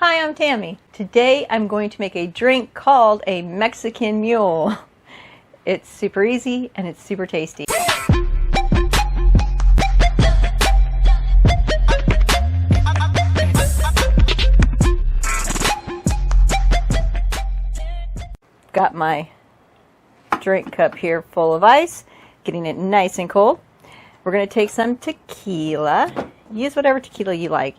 Hi, I'm Tammy. Today I'm going to make a drink called a Mexican Mule. It's super easy and it's super tasty. Got my drink cup here full of ice, getting it nice and cold. We're going to take some tequila. Use whatever tequila you like.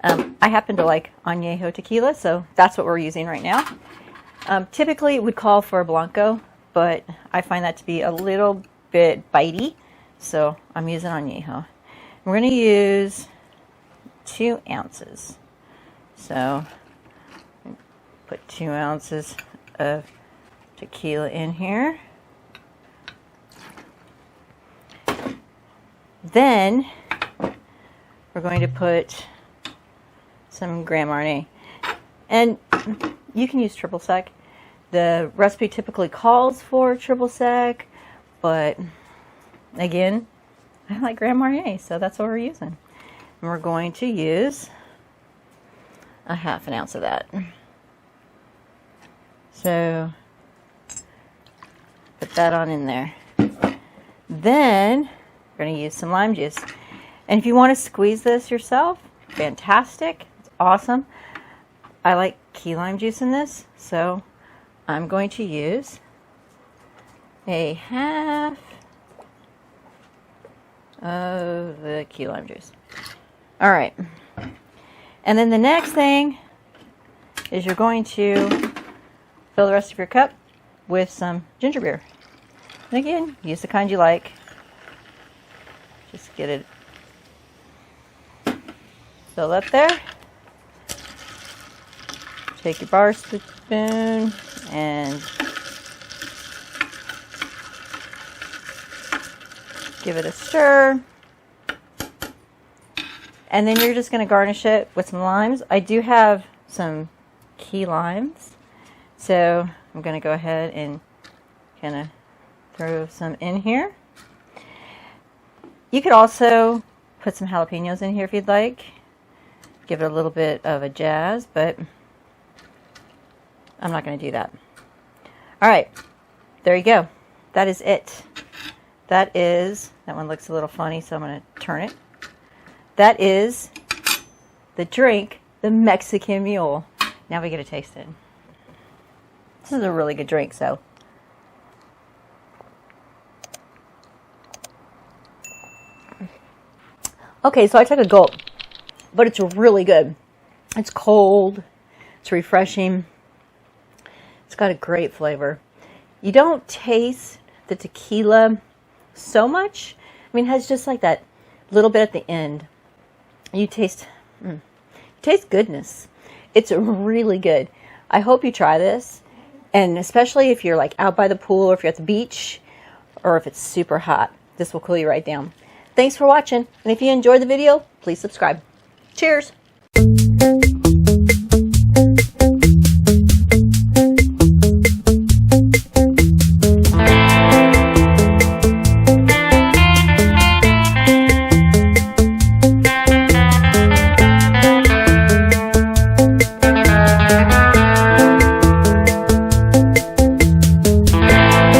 I happen to like añejo tequila, so that's what we're using right now. Typically it would call for a blanco, but I find that to be a little bit bitey, so I'm using añejo. We're going to use 2 ounces. So put 2 ounces of tequila in here. Then we're going to put some Grand Marnier. And you can use triple sec. The recipe typically calls for triple sec, but again, I like Grand Marnier, so that's what we're using. And we're going to use a 1/2 ounce of that. So put that on in there. Then we're going to use some lime juice. And if you want to squeeze this yourself, fantastic. It's awesome. I like key lime juice in this, so I'm going to use a 1/2 of the key lime juice. All right. And then the next thing is you're going to fill the rest of your cup with some ginger beer. And again, use the kind you like. Just get it filled up there. Take your bar spoon and give it a stir. And then you're just going to garnish it with some limes. I do have some key limes, so I'm going to go ahead and kind of throw some in here. You could also put some jalapenos in here if you'd like. Give it a little bit of a jazz, but I'm not going to do that. All right, there you go. That is it. That one looks a little funny, so I'm going to turn it. That is the drink, the Mexican Mule. Now we get to taste it. This is a really good drink, so. Okay, so I took a gulp, but it's really good. It's cold, it's refreshing, it's got a great flavor. You don't taste the tequila so much. I mean, it has just like that little bit at the end. You taste goodness. It's really good. I hope you try this, and especially if you're like out by the pool or if you're at the beach or if it's super hot, this will cool you right down. Thanks for watching, and if you enjoyed the video, please subscribe. Cheers!